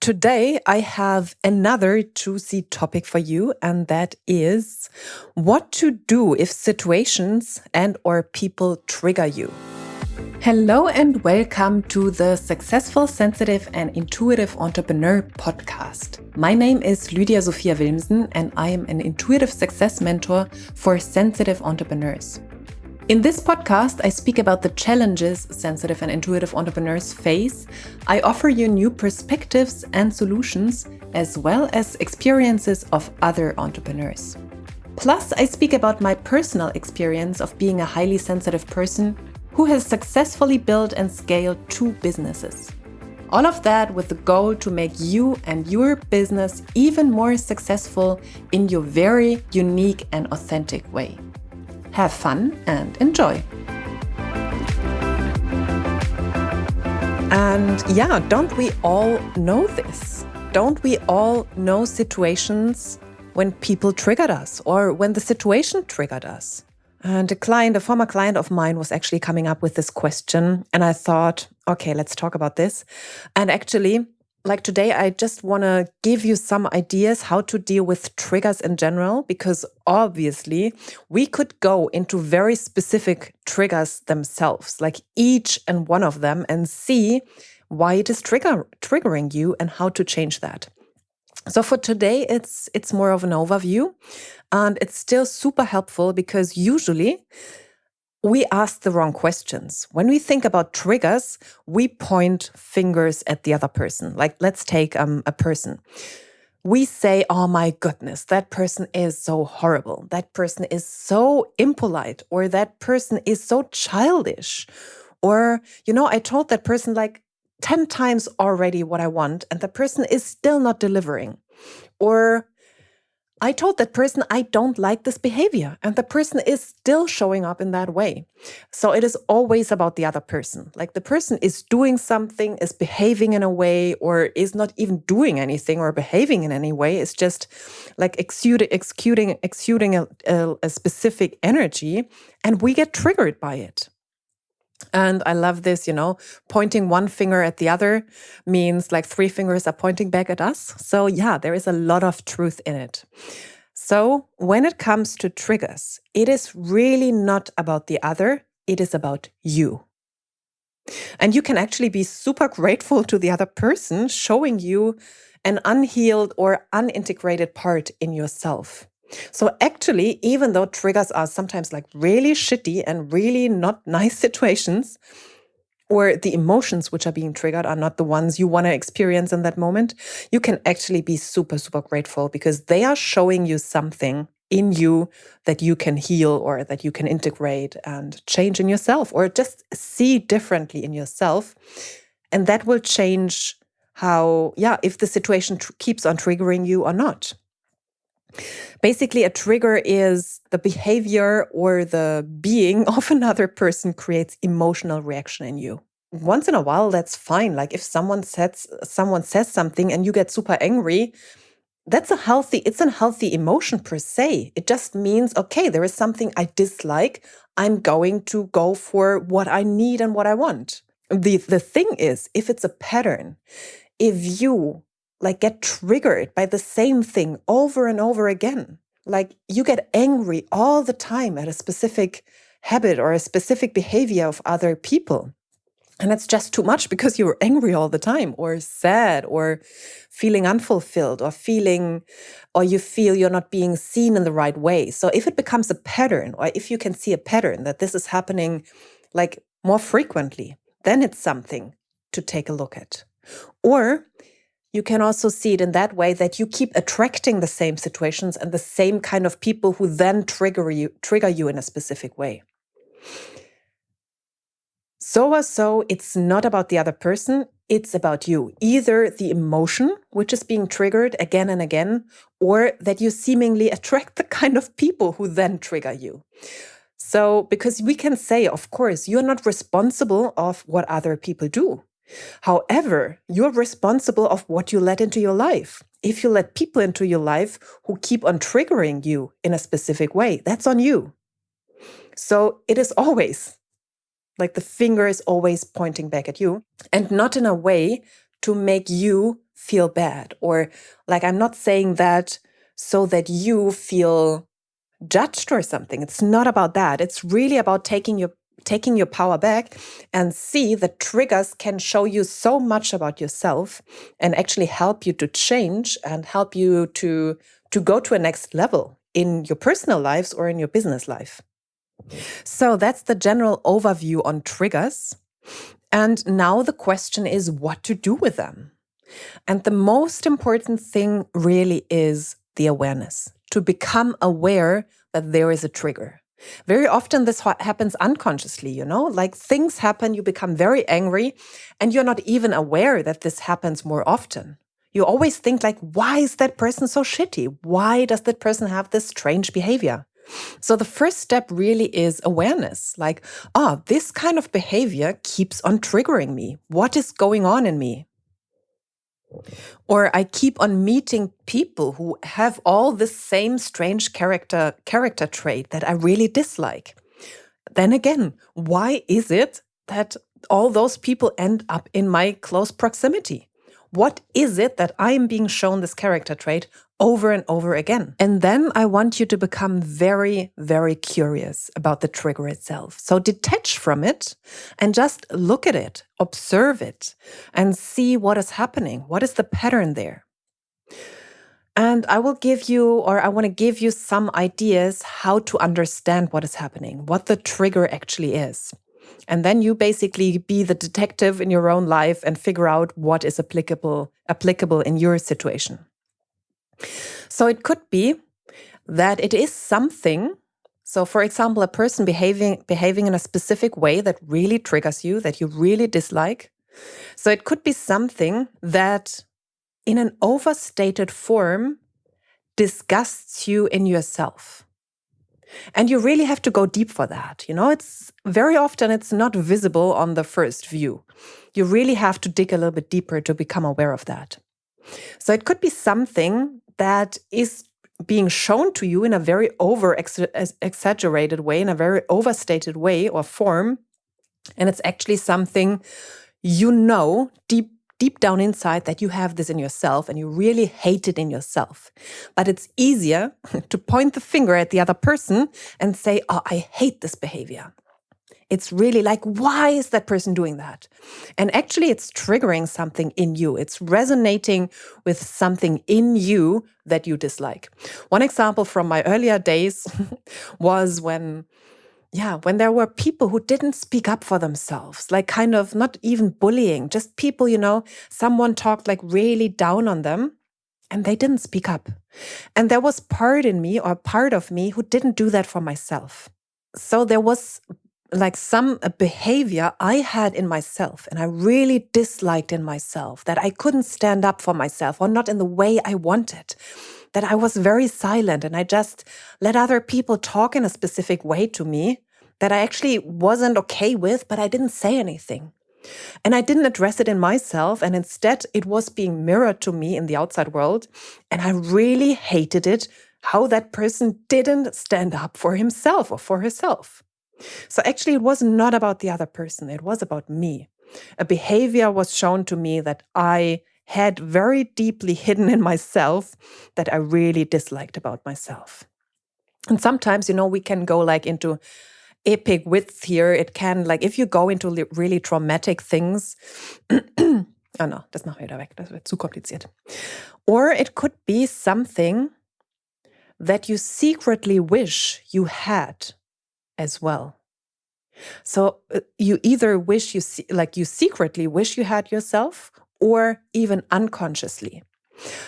Today, I have another juicy topic for you, and that is what to do if situations and/or people trigger you. Hello and welcome to the Successful, Sensitive and Intuitive Entrepreneur podcast. My name is Lydia Sophia Wilmsen and I am an intuitive success mentor for sensitive entrepreneurs. In this podcast, I speak about the challenges sensitive and intuitive entrepreneurs face. I offer you new perspectives and solutions, as well as experiences of other entrepreneurs. Plus, I speak about my personal experience of being a highly sensitive person who has successfully built and scaled 2 businesses. All of that with the goal to make you and your business even more successful in your very unique and authentic way. Have fun and enjoy. And yeah, don't we all know this? Don't we all know situations when people triggered us or when the situation triggered us? And a former client of mine was actually coming up with this question. And I thought, okay, let's talk about this. And actually, like today, I just want to give you some ideas how to deal with triggers in general, because obviously we could go into very specific triggers themselves, like each and one of them, and see why it is triggering you and how to change that. So for today, it's more of an overview, and it's still super helpful because usually we ask the wrong questions. When we think about triggers, we point fingers at the other person. Like, let's take a person. We say, oh my goodness, that person is so horrible. That person is so impolite, or that person is so childish. Or, I told that person like 10 times already what I want, and the person is still not delivering. Or I told that person I don't like this behavior, and the person is still showing up in that way. So it is always about the other person. Like the person is doing something, is behaving in a way, or is not even doing anything or behaving in any way. It's just like exuding a specific energy, and we get triggered by it. And I love this, pointing one finger at the other means like 3 fingers are pointing back at us. So yeah, there is a lot of truth in it. So when it comes to triggers, it is really not about the other, it is about you. And you can actually be super grateful to the other person showing you an unhealed or unintegrated part in yourself. So actually, even though triggers are sometimes like really shitty and really not nice situations, or the emotions which are being triggered are not the ones you want to experience in that moment, you can actually be super, super grateful because they are showing you something in you that you can heal or that you can integrate and change in yourself, or just see differently in yourself. And that will change if the situation keeps on triggering you or not. Basically, a trigger is the behavior or the being of another person creates emotional reaction in you. Once in a while, that's fine. Like if someone says something and you get super angry, it's a healthy emotion per se. It just means, okay, there is something I dislike. I'm going to go for what I need and what I want. The thing is, if it's a pattern, if you get triggered by the same thing over and over again, like you get angry all the time at a specific habit or a specific behavior of other people, and it's just too much because you're angry all the time, or sad, or feeling unfulfilled, or you feel you're not being seen in the right way. So if it becomes a pattern, or if you can see a pattern that this is happening like more frequently, then it's something to take a look at. Or you can also see it in that way that you keep attracting the same situations and the same kind of people who then trigger you in a specific way. So it's not about the other person, it's about you. Either the emotion, which is being triggered again and again, or that you seemingly attract the kind of people who then trigger you. So, because we can say, of course, you're not responsible of what other people do. However, you're responsible of what you let into your life. If you let people into your life who keep on triggering you in a specific way, that's on you. So it is always, like the finger is always pointing back at you, and not in a way to make you feel bad. Or like, I'm not saying that so that you feel judged or something. It's not about that. It's really about taking your power back and see that triggers can show you so much about yourself and actually help you to change and help you to go to a next level in your personal lives or in your business life. So that's the general overview on triggers. And now the question is what to do with them. And the most important thing really is the awareness, to become aware that there is a trigger. Very often this happens unconsciously, like things happen, you become very angry and you're not even aware that this happens more often. You always think like, why is that person so shitty? Why does that person have this strange behavior? So the first step really is awareness, like, this kind of behavior keeps on triggering me. What is going on in me? Or I keep on meeting people who have all the same strange character trait that I really dislike. Then again, why is it that all those people end up in my close proximity? What is it that I am being shown this character trait over and over again? And then I want you to become very, very curious about the trigger itself. So detach from it and just look at it, observe it, and see what is happening. What is the pattern there? And I want to give you some ideas how to understand what is happening, what the trigger actually is. And then you basically be the detective in your own life and figure out what is applicable in your situation. So it could be that it is something. So for example, a person behaving in a specific way that really triggers you, that you really dislike. So it could be something that in an overstated form disgusts you in yourself. And you really have to go deep for that. It's very often it's not visible on the first view. You really have to dig a little bit deeper to become aware of that. So it could be something that is being shown to you in a very exaggerated way, in a very overstated way or form. And it's actually something deep down inside that you have this in yourself and you really hate it in yourself. But it's easier to point the finger at the other person and say, I hate this behavior. It's really like, why is that person doing that? And actually it's triggering something in you. It's resonating with something in you that you dislike. One example from my earlier days was when there were people who didn't speak up for themselves, like kind of not even bullying, just people, someone talked like really down on them and they didn't speak up. And there was part of me who didn't do that for myself. So there was like some behavior I had in myself and I really disliked in myself, that I couldn't stand up for myself or not in the way I wanted. That I was very silent and I just let other people talk in a specific way to me that I actually wasn't okay with, but I didn't say anything. And I didn't address it in myself, and instead it was being mirrored to me in the outside world. And I really hated it, how that person didn't stand up for himself or for herself. So actually it was not about the other person, it was about me. A behavior was shown to me that I had very deeply hidden in myself that I really disliked about myself. And sometimes, we can go like into epic width here. It can, like, if you go into really traumatic things, oh no, das machen wir wieder weg, das wird zu kompliziert. Or it could be something that you secretly wish you had as well. So you either you secretly wish you had yourself, or even unconsciously.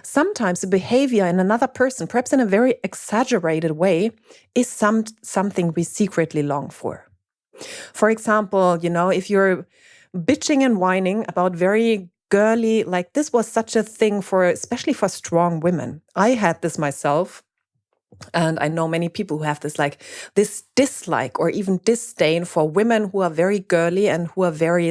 Sometimes the behavior in another person, perhaps in a very exaggerated way, is something we secretly long for. For example, if you're bitching and whining about very girly, like this was such a thing especially for strong women. I had this myself. And I know many people who have this dislike or even disdain for women who are very girly and who are very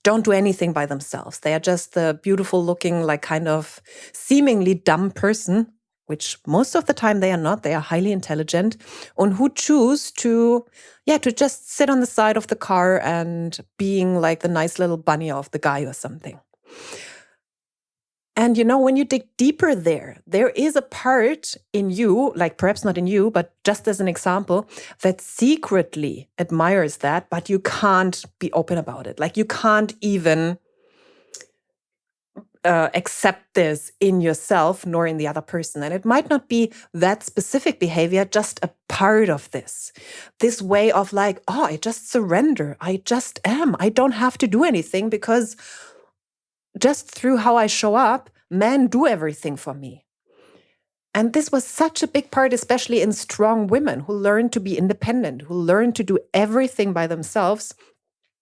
don't do anything by themselves. They are just the beautiful looking, kind of seemingly dumb person, which most of the time they are not. They are highly intelligent and who choose to just sit on the side of the car and being like the nice little bunny of the guy or something. And when you dig deeper there is a part in you, like perhaps not in you, but just as an example, that secretly admires that, but you can't be open about it. Like you can't even accept this in yourself nor in the other person. And it might not be that specific behavior, just a part of this way of like, oh, I just surrender. I just am. I don't have to do anything because just through how I show up, men do everything for me. And this was such a big part, especially in strong women who learn to be independent, who learn to do everything by themselves,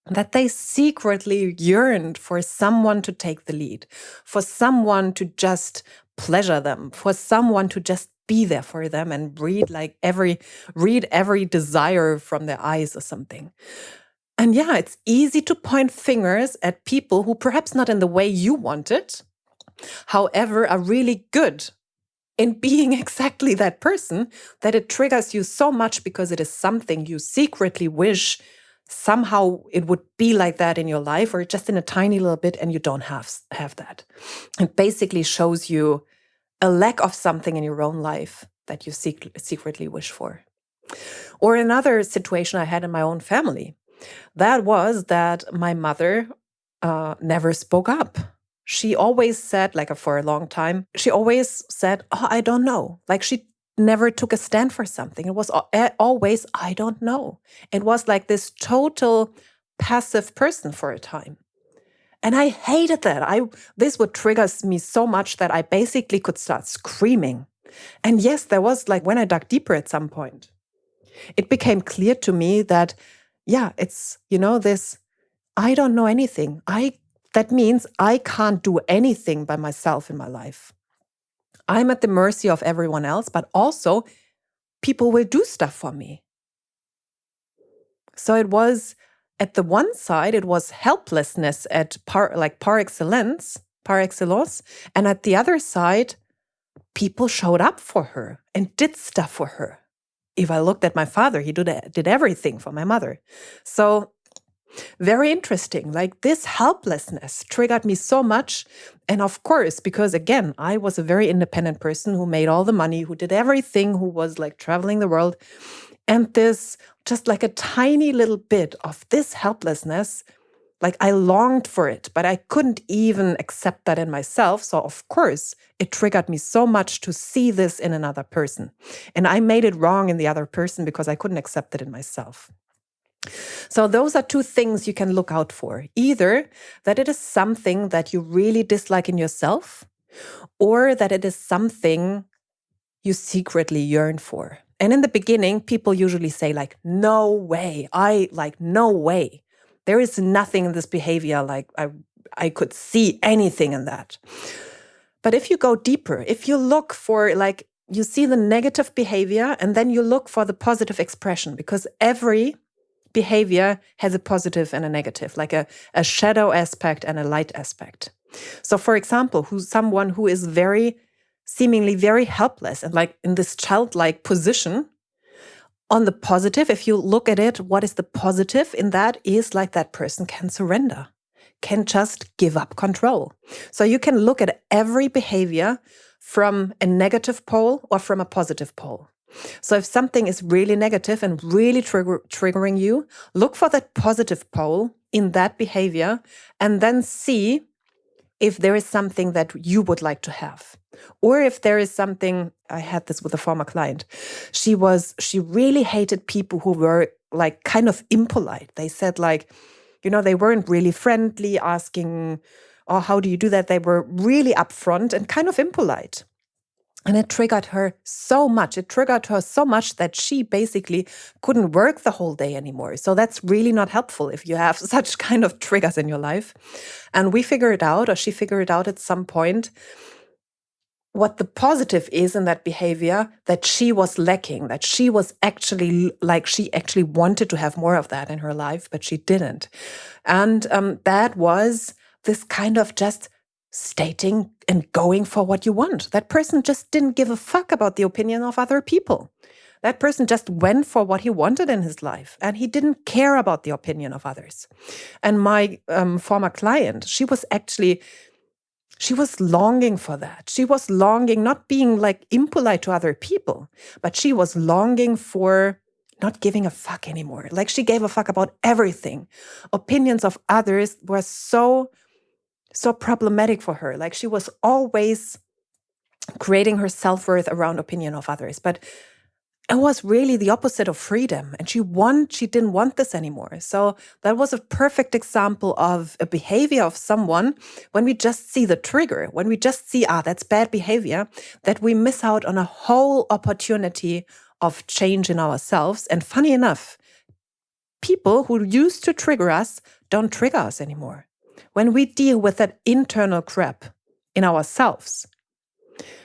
that they secretly yearned for someone to take the lead, for someone to just pleasure them, for someone to just be there for them and read every desire from their eyes or something. And yeah, it's easy to point fingers at people who perhaps not in the way you want it, however, are really good in being exactly that person, that it triggers you so much because it is something you secretly wish somehow it would be like that in your life, or just in a tiny little bit, and you don't have that. It basically shows you a lack of something in your own life that you secretly wish for. Or another situation I had in my own family, that was that my mother never spoke up. She always said, like for a long time, she always said, oh, I don't know. Like she never took a stand for something. It was always, I don't know. It was like this total passive person for a time. And I hated that. This would trigger me so much that I basically could start screaming. And yes, there was like when I dug deeper at some point, it became clear to me that, yeah, it's, this, I don't know anything. That means I can't do anything by myself in my life. I'm at the mercy of everyone else, but also people will do stuff for me. So it was, at the one side, it was helplessness at par excellence. And at the other side, people showed up for her and did stuff for her. If I looked at my father, he did everything for my mother. So very interesting. Like this helplessness triggered me so much. And of course, because again, I was a very independent person who made all the money, who did everything, who was like traveling the world. And this, just like a tiny little bit of this helplessness, like I longed for it, but I couldn't even accept that in myself. So of course, it triggered me so much to see this in another person. And I made it wrong in the other person because I couldn't accept it in myself. So those are two things you can look out for. Either that it is something that you really dislike in yourself, or that it is something you secretly yearn for. And in the beginning, people usually say like, no way, no way. There is nothing in this behavior, like I could see anything in that. But if you go deeper, if you look for like, you see the negative behavior and then you look for the positive expression, because every behavior has a positive and a negative, like a shadow aspect and a light aspect. So for example, someone who is seemingly very helpless and like in this childlike position, on the positive, if you look at it, what is the positive in that is like that person can surrender, can just give up control. So you can look at every behavior from a negative pole or from a positive pole. So if something is really negative and really triggering you, look for that positive pole in that behavior and then see if there is something that you would like to have. Or if there is something, I had this with a former client. She really hated people who were like kind of impolite. They said like, they weren't really friendly, asking, oh, how do you do that? They were really upfront and kind of impolite. And it triggered her so much. It triggered her so much that she basically couldn't work the whole day anymore. So that's really not helpful if you have such kind of triggers in your life. And we figured out, or she figured out at some point, what the positive is in that behavior that she was lacking, that she was actually she actually wanted to have more of that in her life, but she didn't. And that was this kind of just stating and going for what you want. That person just didn't give a fuck about the opinion of other people. That person just went for what he wanted in his life, and he didn't care about the opinion of others. And my former client, she was longing for that. She was longing, not being like impolite to other people, but she was longing for not giving a fuck anymore. Like she gave a fuck about everything. Opinions of others were so problematic for her. Like she was always creating her self-worth around opinion of others. But it was really the opposite of freedom. And she didn't want this anymore. So that was a perfect example of a behavior of someone when we just see the trigger, when we just see, that's bad behavior, that we miss out on a whole opportunity of change in ourselves. And funny enough, people who used to trigger us don't trigger us anymore. When we deal with that internal crap in ourselves,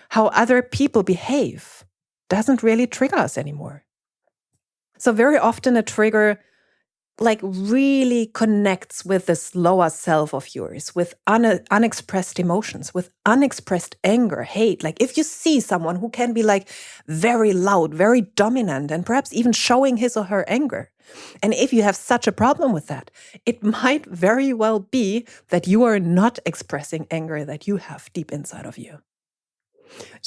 how other people behave doesn't really trigger us anymore. So very often a trigger like really connects with this lower self of yours, with unexpressed emotions, with unexpressed anger, hate. Like if you see someone who can be like very loud, very dominant, and perhaps even showing his or her anger. And if you have such a problem with that, it might very well be that you are not expressing anger that you have deep inside of you.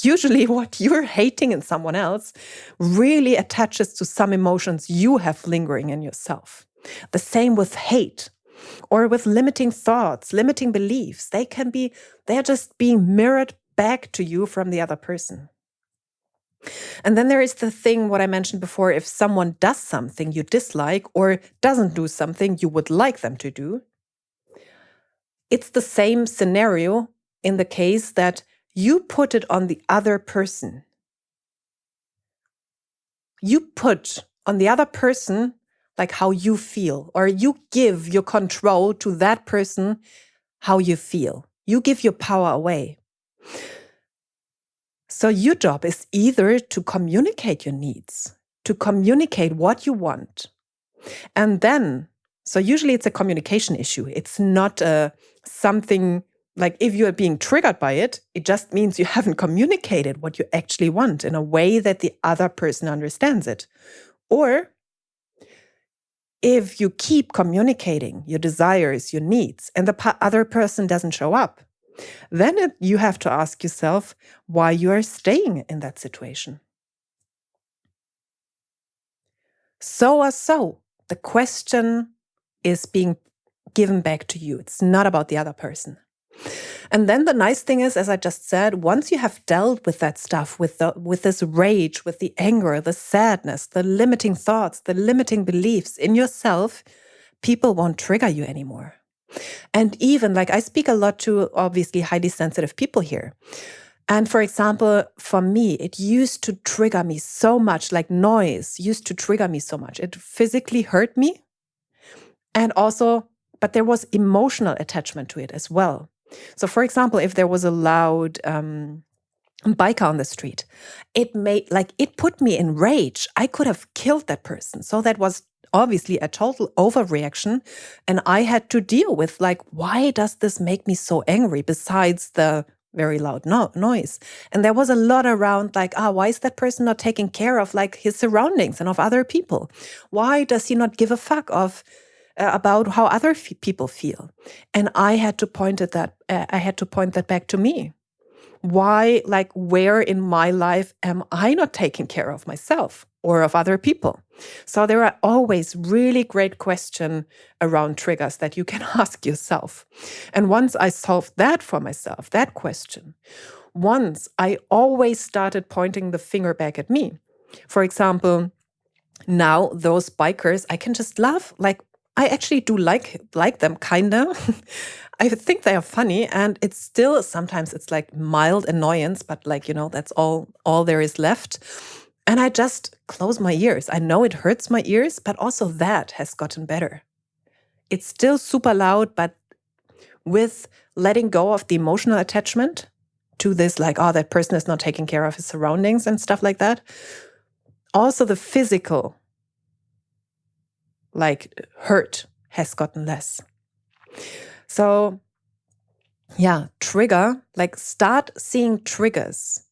Usually what you're hating in someone else really attaches to some emotions you have lingering in yourself. The same with hate or with limiting thoughts, limiting beliefs. They're just being mirrored back to you from the other person. And then there is the thing, what I mentioned before, if someone does something you dislike or doesn't do something you would like them to do, it's the same scenario in the case that you put it on the other person. You put on the other person like how you feel, or you give your control to that person how you feel. You give your power away. So your job is either to communicate your needs, to communicate what you want. And then, so usually it's a communication issue. It's not something like if you are being triggered by it, it just means you haven't communicated what you actually want in a way that the other person understands it. Or if you keep communicating your desires, your needs, and the other person doesn't show up, then you have to ask yourself why you are staying in that situation. So, the question is being given back to you. It's not about the other person. And then the nice thing is, as I just said, once you have dealt with that stuff, with this rage, with the anger, the sadness, the limiting thoughts, the limiting beliefs in yourself, people won't trigger you anymore. And even like I speak a lot to obviously highly sensitive people here. And for example, for me, it used to trigger me so much, like noise used to trigger me so much. It physically hurt me. And also, but there was emotional attachment to it as well. So for example, if there was a loud biker on the street, it put me in rage. I could have killed that person. So that was obviously a total overreaction. And I had to deal with like, why does this make me so angry besides the very loud noise? And there was a lot around like, why is that person not taking care of like his surroundings and of other people? Why does he not give a fuck about how other people feel? And I had to point that back to me. Why, like, where in my life am I not taking care of myself or of other people? So there are always really great questions around triggers that you can ask yourself. And once I solved that for myself, that question, once I always started pointing the finger back at me. For example, now those bikers, I can just laugh. Like, I actually do like them, kinda. I think they are funny, and it's still sometimes it's like mild annoyance, but like, that's all there is left. And I just close my ears. I know it hurts my ears, but also that has gotten better. It's still super loud, but with letting go of the emotional attachment to this, like, that person is not taking care of his surroundings and stuff like that. Also the physical, like, hurt has gotten less. So, yeah, trigger, like start seeing triggers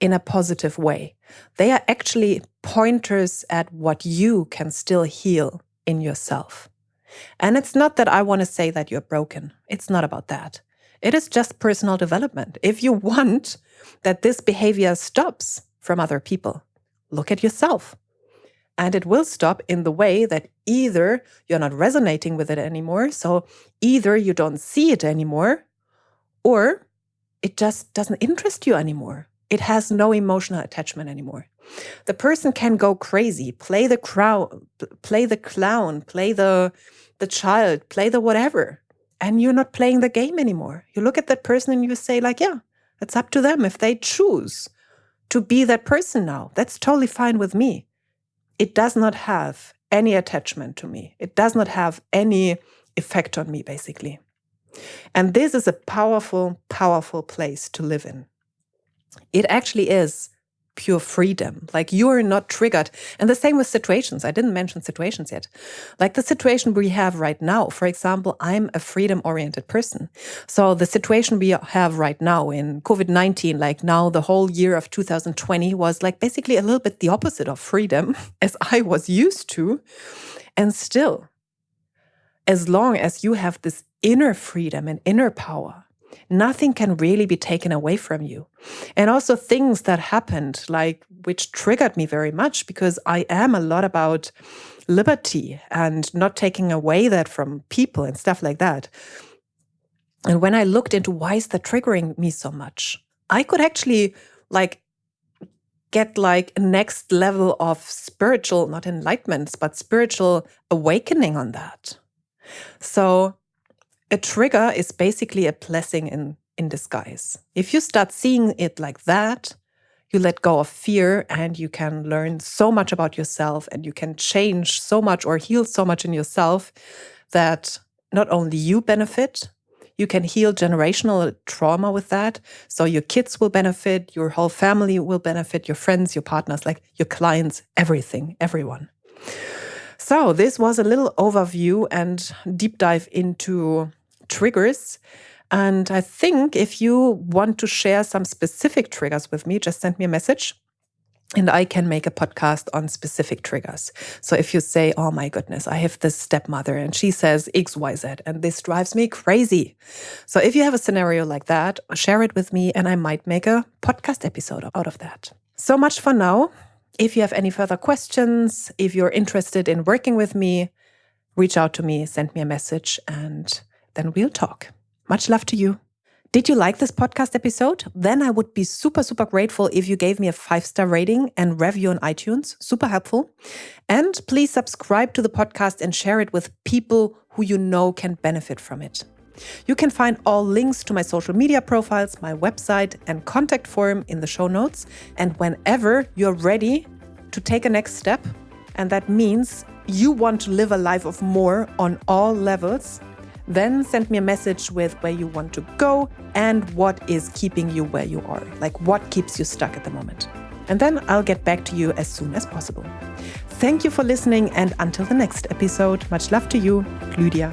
in a positive way. They are actually pointers at what you can still heal in yourself. And it's not that I want to say that you're broken. It's not about that. It is just personal development. If you want that this behavior stops from other people, look at yourself. And it will stop in the way that either you're not resonating with it anymore, so either you don't see it anymore, or it just doesn't interest you anymore. It has no emotional attachment anymore. The person can go crazy, play the clown, play the child, play the whatever, and you're not playing the game anymore. You look at that person and you say like, yeah, it's up to them. If they choose to be that person now, that's totally fine with me. It does not have any attachment to me. It does not have any effect on me, basically. And this is a powerful, powerful place to live in. It actually is pure freedom. Like, you are not triggered. And the same with situations. I didn't mention situations yet. Like the situation we have right now. For example, I'm a freedom-oriented person. So the situation we have right now in COVID-19, like now the whole year of 2020 was like basically a little bit the opposite of freedom as I was used to. And still, as long as you have this inner freedom and inner power, nothing can really be taken away from you. And also things that happened, like which triggered me very much, because I am a lot about liberty and not taking away that from people and stuff like that. And when I looked into why is that triggering me so much, I could actually get a next level of spiritual, not enlightenment, but spiritual awakening on that. So a trigger is basically a blessing in disguise. If you start seeing it like that, you let go of fear and you can learn so much about yourself and you can change so much or heal so much in yourself that not only you benefit, you can heal generational trauma with that. So your kids will benefit, your whole family will benefit, your friends, your partners, like your clients, everything, everyone. So this was a little overview and deep dive into triggers. And I think if you want to share some specific triggers with me, just send me a message and I can make a podcast on specific triggers. So if you say, oh my goodness, I have this stepmother and she says X, Y, Z, and this drives me crazy. So if you have a scenario like that, share it with me and I might make a podcast episode out of that. So much for now. If you have any further questions, if you're interested in working with me, reach out to me, send me a message, and then we'll talk. Much love to you. Did you like this podcast episode? Then I would be super, super grateful if you gave me a 5-star rating and review on iTunes. Super helpful. And please subscribe to the podcast and share it with people who you know can benefit from it. You can find all links to my social media profiles, my website, and contact form in the show notes. And whenever you're ready to take a next step, and that means you want to live a life of more on all levels, then send me a message with where you want to go and what is keeping you where you are, like what keeps you stuck at the moment. And then I'll get back to you as soon as possible. Thank you for listening, and until the next episode, much love to you, Lydia.